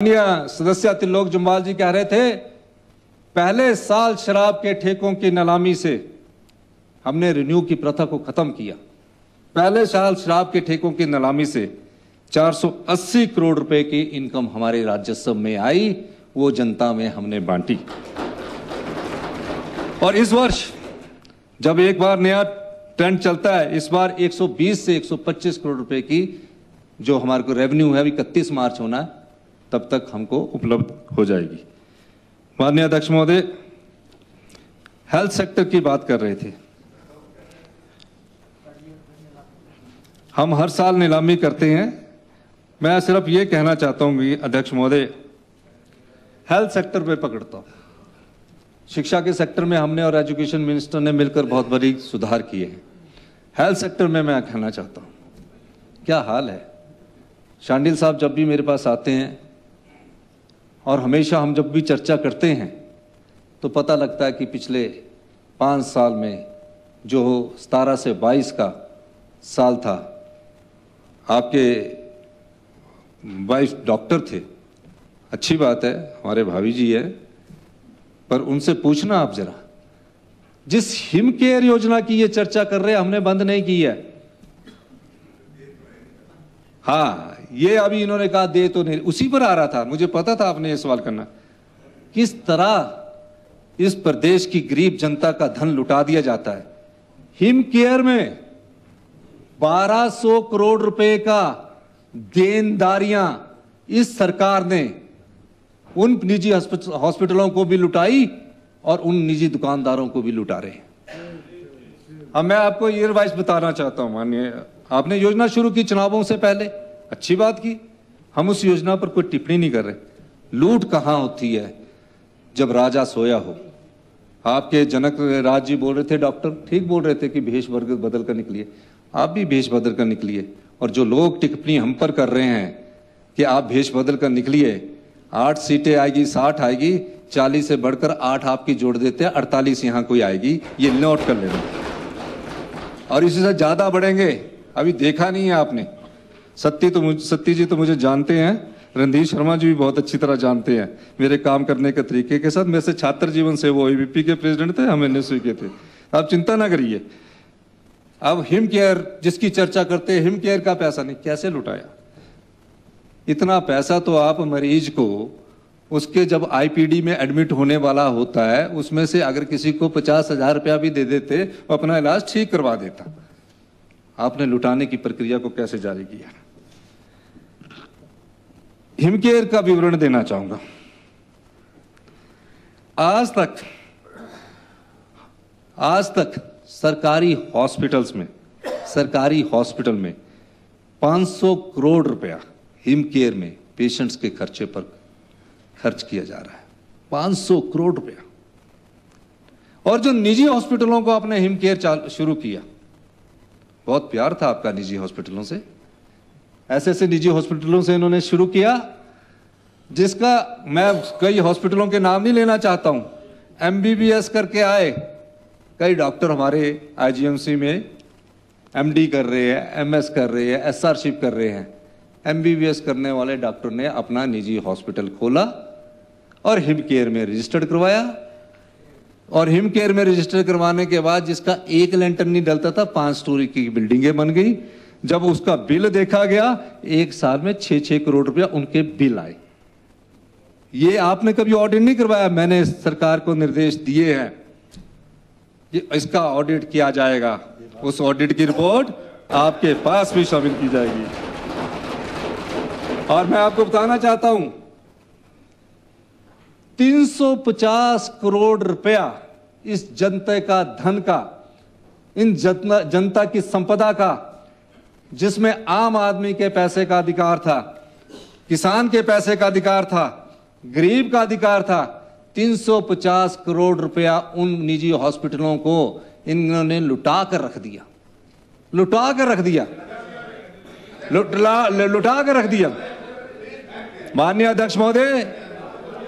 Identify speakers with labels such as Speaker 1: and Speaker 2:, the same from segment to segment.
Speaker 1: सदस्य त्रिलोक जुम्बाल जी कह रहे थे, पहले साल शराब के ठेकों की नीलामी से हमने रिन्यू की प्रथा को खत्म किया। पहले साल शराब के ठेकों की नीलामी से 480 करोड़ रुपए की इनकम हमारे राजस्व में आई, वो जनता में हमने बांटी। और इस वर्ष जब एक बार नया ट्रेंड चलता है, इस बार 120 से 125 करोड़ रुपए की जो हमारे को रेवेन्यू है, अभी 31 मार्च होना है, तब तक हमको उपलब्ध हो जाएगी। माननीय अध्यक्ष महोदय, हेल्थ सेक्टर की बात कर रहे थे। हम हर साल नीलामी करते हैं। मैं सिर्फ ये कहना चाहता हूं कि अध्यक्ष महोदय, हेल्थ सेक्टर पे पकड़ता हूं। शिक्षा के सेक्टर में हमने और एजुकेशन मिनिस्टर ने मिलकर बहुत बड़ी सुधार किए हैं। हेल्थ सेक्टर में मैं कहना चाहता हूं, क्या हाल है। शांडिल साहब जब भी मेरे पास आते हैं और हमेशा हम जब भी चर्चा करते हैं तो पता लगता है कि पिछले 5 साल में जो 17 से 22 का साल था, आपके वाइफ डॉक्टर थे। अच्छी बात है, हमारे भाभी जी है, पर उनसे पूछना आप जरा, जिस हिम केयर योजना की ये चर्चा कर रहे हैं, हमने बंद नहीं की है। हाँ, ये अभी इन्होंने कहा दे तो नहीं, उसी पर आ रहा था, मुझे पता था आपने ये सवाल करना। किस तरह इस प्रदेश की गरीब जनता का धन लुटा दिया जाता है। हिम केयर में 1200 करोड़ रुपए का देनदारियां इस सरकार ने उन निजी हॉस्पिटलों को भी लुटाई और उन निजी दुकानदारों को भी लुटा रहे हैं। अब मैं आपको ईयर वाइज बताना चाहता हूं। माननीय, आपने योजना शुरू की चुनावों से पहले, अच्छी बात की, हम उस योजना पर कोई टिप्पणी नहीं कर रहे। लूट कहां होती है? जब राजा सोया हो। आपके जनक राज जी बोल रहे थे, डॉक्टर ठीक बोल रहे थे कि भेष बदल कर निकलिए। आप भी भेष बदल कर निकलिए। और जो लोग टिप्पणी हम पर कर रहे हैं कि आप भेष बदल कर निकलिए, 8 सीटें आएगी, 60 आएगी, 40 से बढ़कर 8 आपकी जोड़ देते हैं, 48 यहां कोई आएगी, ये नोट कर लेना। और इसी से ज्यादा बढ़ेंगे। अभी देखा नहीं है आपने। सत्ती जी तो मुझे जानते हैं, रणधीर शर्मा जी भी बहुत अच्छी तरह जानते हैं मेरे काम करने के तरीके के साथ। मेरे से छात्र जीवन से वो एबीपी के प्रेसिडेंट थे, हम एनएसयू के थे। आप चिंता ना करिए। अब हिम केयर जिसकी चर्चा करते हैं, हिम केयर का पैसा नहीं, कैसे लुटाया? इतना पैसा तो आप मरीज को उसके जब आईपीडी में एडमिट होने वाला होता है, उसमें से अगर किसी को 50,000 रुपया भी दे देते, वो अपना इलाज ठीक करवा देता। आपने लुटाने की प्रक्रिया को कैसे जारी किया? हिमकेयर का विवरण देना चाहूंगा। आज तक सरकारी हॉस्पिटल में 500 करोड़ रुपया हिमकेयर में पेशेंट्स के खर्चे पर खर्च किया जा रहा है। 500 करोड़ रुपया। और जो निजी हॉस्पिटलों को आपने हिमकेयर शुरू किया, बहुत प्यार था आपका निजी हॉस्पिटलों से। ऐसे निजी हॉस्पिटलों से इन्होंने शुरू किया, जिसका मैं कई हॉस्पिटलों के नाम नहीं लेना चाहता हूं। एमबीबीएस करके आए कई डॉक्टर हमारे आईजीएमसी में एमडी कर रहे हैं, एमएस कर रहे हैं, एसआरशिप कर रहे हैं। एमबीबीएस करने वाले डॉक्टर ने अपना निजी हॉस्पिटल खोला और हिमकेयर में रजिस्टर्ड करवाया। और हिमकेयर में रजिस्टर करवाने के बाद जिसका एक लेंटर नहीं डलता था, 5 स्टोरी की बिल्डिंगें बन गई। जब उसका बिल देखा गया, 1 साल में 6-6 करोड़ रुपया उनके बिल आए। ये आपने कभी ऑडिट नहीं करवाया? मैंने सरकार को निर्देश दिए हैं कि इसका ऑडिट किया जाएगा। उस ऑडिट की रिपोर्ट आपके पास भी शामिल की जाएगी। और मैं आपको बताना चाहता हूं, 350 करोड़ रुपया इस जनता का धन का, इन जनता की संपदा का, जिसमें आम आदमी के पैसे का अधिकार था, किसान के पैसे का अधिकार था, गरीब का अधिकार था। 350 करोड़ रुपया उन निजी हॉस्पिटलों को इन्होंने लुटा कर रख दिया। माननीय अध्यक्ष महोदय,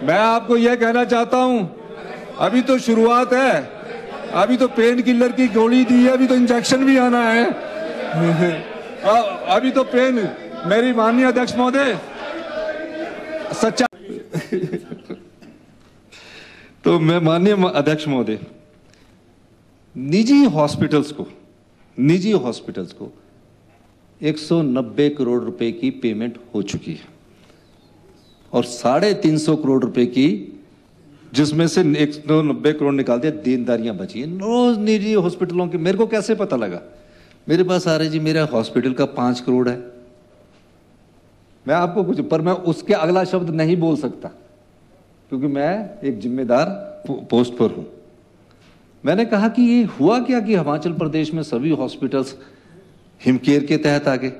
Speaker 1: मैं आपको यह कहना चाहता हूं, अभी तो शुरुआत है। अभी तो पेन किलर की गोली दी है, अभी तो इंजेक्शन भी आना है। अभी तो पेन, मेरी माननीय अध्यक्ष महोदय, सच्चा। तो मैं माननीय अध्यक्ष महोदय, निजी हॉस्पिटल्स को 190 करोड़ रुपए की पेमेंट हो चुकी है और 350 करोड़ रुपए की, जिसमें से 190 करोड़ निकाल दिया, देनदारियां बची हैं रोज निजी हॉस्पिटलों की। मेरे को कैसे पता लगा? मेरे पास आ रहे जी, मेरा हॉस्पिटल का 5 करोड़ है। मैं आपको कुछ, पर मैं उसके अगला शब्द नहीं बोल सकता क्योंकि मैं एक जिम्मेदार पोस्ट पर हूं। मैंने कहा कि ये हुआ क्या कि हिमाचल प्रदेश में सभी हॉस्पिटल्स हिमकेयर के तहत आ गए।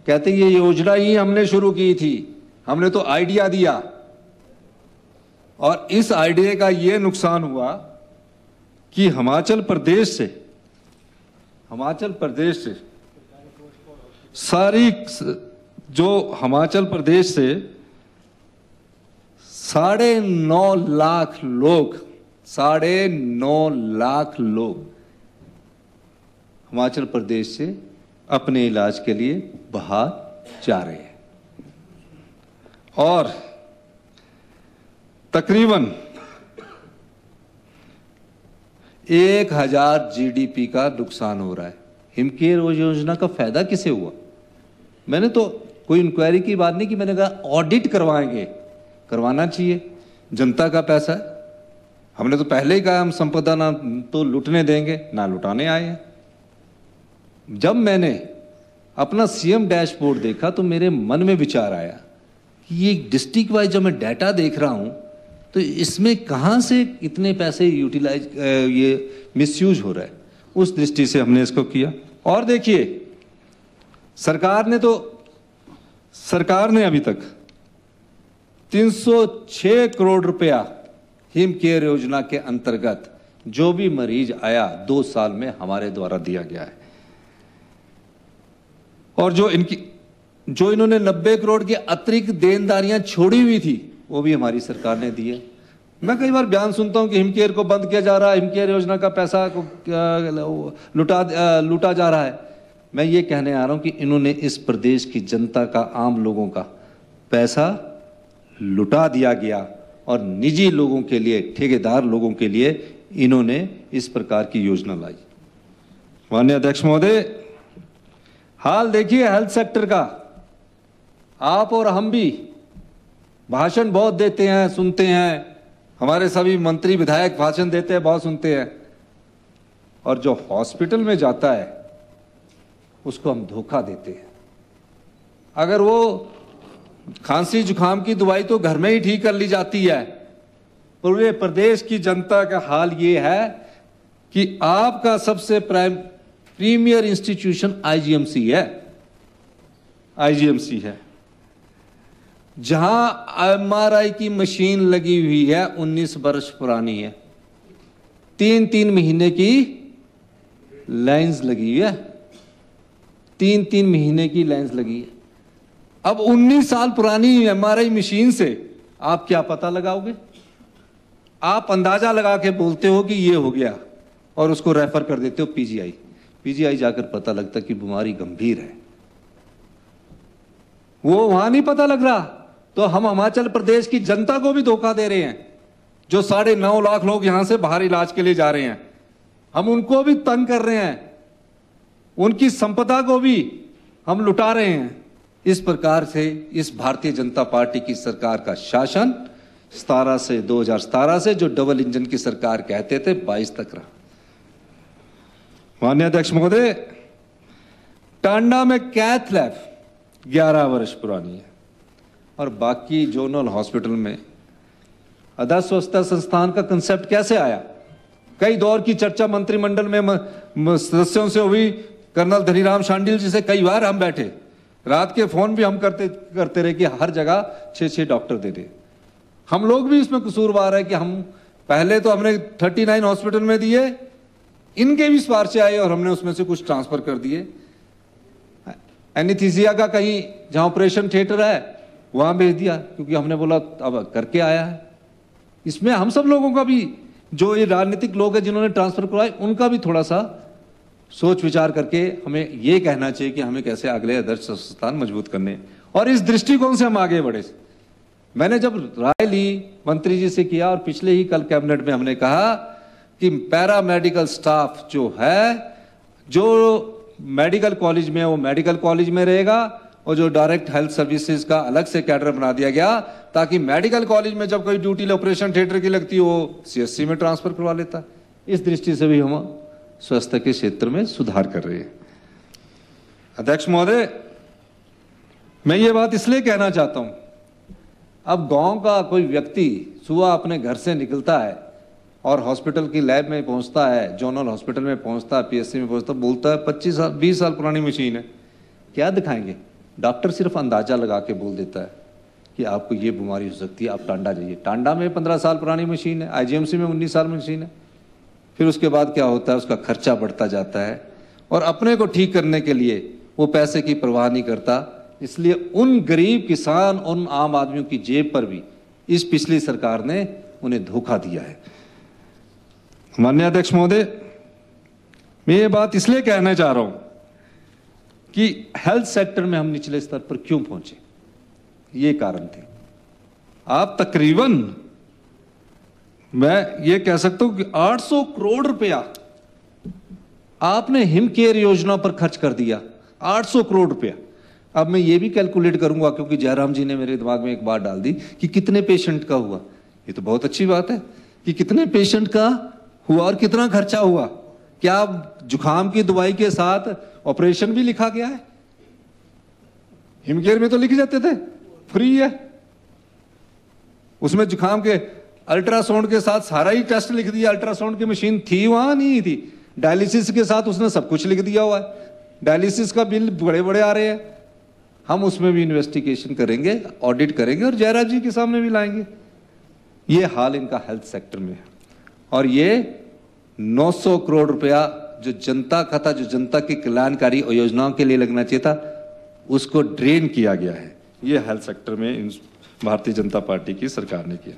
Speaker 1: कहते ये योजना ही हमने शुरू की थी, हमने तो आइडिया दिया और इस आइडिया का ये नुकसान हुआ कि हिमाचल प्रदेश सारी जो हिमाचल प्रदेश से 9.5 लाख लोग 9.5 लाख लोग हिमाचल प्रदेश से अपने इलाज के लिए बाहर जा रहे हैं और तकरीबन 1000 जीडीपी का नुकसान हो रहा है। हिमकेयर योजना का फायदा किसे हुआ? मैंने तो कोई इंक्वायरी की बात नहीं की, मैंने कहा ऑडिट करवाएंगे, करवाना चाहिए, जनता का पैसा है। हमने तो पहले ही कहा हम संपदा ना तो लुटने देंगे ना लुटाने आए हैं। जब मैंने अपना सीएम डैशबोर्ड देखा तो मेरे मन में विचार आया कि ये डिस्ट्रिक्ट वाइज जब मैं डाटा देख रहा हूं तो इसमें कहां से इतने पैसे यूटिलाइज ये मिसयूज हो रहा है। उस दृष्टि से हमने इसको किया। और देखिए, सरकार ने अभी तक 306 करोड़ रुपया हिम केयर योजना के अंतर्गत जो भी मरीज आया 2 साल में हमारे द्वारा दिया गया है। और जो इन्होंने 90 करोड़ की अतिरिक्त देनदारियां छोड़ी हुई थी वो भी हमारी सरकार ने दी है। मैं कई बार बयान सुनता हूं कि हिमकेयर को बंद किया जा रहा है, हिमकेयर योजना का पैसा को लूटा जा रहा है। मैं ये कहने आ रहा हूं कि इन्होंने इस प्रदेश की जनता का, आम लोगों का पैसा लुटा दिया गया और निजी लोगों के लिए, ठेकेदार लोगों के लिए इन्होंने इस प्रकार की योजना लाई। माननीय अध्यक्ष महोदय, हाल देखिए हेल्थ सेक्टर का। आप और हम भी भाषण बहुत देते हैं, सुनते हैं, हमारे सभी मंत्री विधायक भाषण देते हैं, बहुत सुनते हैं, और जो हॉस्पिटल में जाता है उसको हम धोखा देते हैं। अगर वो खांसी जुकाम की दवाई तो घर में ही ठीक कर ली जाती है। पूरे प्रदेश की जनता का हाल ये है कि आपका सबसे प्रीमियर इंस्टीट्यूशन आईजीएमसी है, जहां एमआरआई की मशीन लगी हुई है, 19 वर्ष पुरानी है, 3-3 महीने की लाइंस लगी हुई है, 3-3 महीने की लाइंस लगी है। अब 19 साल पुरानी एमआरआई मशीन से आप क्या पता लगाओगे? आप अंदाजा लगा के बोलते हो कि ये हो गया और उसको रेफर कर देते हो पीजीआई जाकर पता लगता कि बीमारी गंभीर है। वो वहां नहीं पता लग रहा तो हम हिमाचल प्रदेश की जनता को भी धोखा दे रहे हैं। जो 9.5 लाख लोग यहां से बाहर इलाज के लिए जा रहे हैं, हम उनको भी तंग कर रहे हैं, उनकी संपदा को भी हम लुटा रहे हैं। इस प्रकार से इस भारतीय जनता पार्टी की सरकार का शासन 2017 से जो डबल इंजन की सरकार कहते थे 22 तक रहा। माननीय अध्यक्ष महोदय, टांडा में कैथ लैब 11 वर्ष पुरानी है और बाकी जोनल हॉस्पिटल में आदर्श स्वच्छता संस्थान का कंसेप्ट कैसे आया? कई दौर की चर्चा मंत्रिमंडल में सदस्यों से हुई। कर्नल धनीराम शांडिल जी से कई बार हम बैठे, रात के फोन भी हम करते रहे कि हर जगह 6-6 डॉक्टर दे दे। हम लोग भी इसमें कसूरवार है कि हम पहले तो हमने 39 हॉस्पिटल में दिए, इनके भी सिफारिश से आए और हमने उसमें से कुछ ट्रांसफर कर दिए। एनेस्थीसिया का कहीं जहां ऑपरेशन थिएटर है वहां भेज दिया क्योंकि हमने बोला अब करके आया है। इसमें हम सब लोगों का भी, जो ये राजनीतिक लोग हैं जिन्होंने ट्रांसफर करवाए, उनका भी थोड़ा सा सोच विचार करके हमें ये कहना चाहिए कि हमें कैसे अगले आदर्श संस्थान मजबूत करने, और इस दृष्टिकोण से हम आगे बढ़े। मैंने जब राय ली मंत्री जी से किया और पिछले ही कल कैबिनेट में हमने कहा कि पैरा मेडिकल स्टाफ जो है, जो मेडिकल कॉलेज में, वो मेडिकल कॉलेज में रहेगा, और जो डायरेक्ट हेल्थ सर्विसेज का अलग से कैडर बना दिया गया, ताकि मेडिकल कॉलेज में जब कोई ड्यूटी ऑपरेशन थिएटर की लगती है वो सीएससी में ट्रांसफर करवा लेता है। इस दृष्टि से भी हम स्वास्थ्य के क्षेत्र में सुधार कर रहे हैं। अध्यक्ष महोदय, मैं ये बात इसलिए कहना चाहता हूं, अब गांव का कोई व्यक्ति सुबह अपने घर से निकलता है और हॉस्पिटल की लैब में पहुंचता है, जोनल हॉस्पिटल में पहुंचता है, पीएससी में पहुंचता, बोलता है 25 साल 20 साल पुरानी मशीन है, क्या दिखाएंगे? डॉक्टर सिर्फ अंदाजा लगा के बोल देता है कि आपको ये बीमारी हो सकती है, आप टांडा जाइए। टांडा में 15 साल पुरानी मशीन है, आईजीएमसी में 19 साल मशीन है। फिर उसके बाद क्या होता है, उसका खर्चा बढ़ता जाता है और अपने को ठीक करने के लिए वो पैसे की परवाह नहीं करता। इसलिए उन गरीब किसान, उन आम आदमियों की जेब पर भी इस पिछली सरकार ने उन्हें धोखा दिया है। माननीय अध्यक्ष महोदय, मैं ये बात इसलिए कहना चाह रहा हूं कि हेल्थ सेक्टर में हम निचले स्तर पर क्यों पहुंचे, ये कारण थे। आप तकरीबन, मैं ये कह सकता हूं कि 800 करोड़ रुपया आपने हिम केयर योजना पर खर्च कर दिया, 800 करोड़ रुपया। अब मैं ये भी कैलकुलेट करूंगा, क्योंकि जयराम जी ने मेरे दिमाग में एक बात डाल दी कि कितने पेशेंट का हुआ। ये तो बहुत अच्छी बात है कि कितने पेशेंट का हुआ और कितना खर्चा हुआ। क्या जुकाम की दवाई के साथ ऑपरेशन भी लिखा गया है? हिमकेयर में तो लिख जाते थे फ्री है, उसमें जुकाम के अल्ट्रासाउंड के साथ सारा ही टेस्ट लिख दिया। अल्ट्रासाउंड की मशीन थी वहां, नहीं थी। डायलिसिस के साथ उसने सब कुछ लिख दिया हुआ है। डायलिसिस का बिल बड़े बड़े आ रहे हैं। हम उसमें भी इन्वेस्टिगेशन करेंगे, ऑडिट करेंगे और जयराज जी के सामने भी लाएंगे। ये हाल इनका हेल्थ सेक्टर में है और ये 900 करोड़ रुपया जो जनता का था, जो जनता की कल्याणकारी योजनाओं के लिए लगना चाहिए था, उसको ड्रेन किया गया है। ये हेल्थ सेक्टर में भारतीय जनता पार्टी की सरकार ने किया।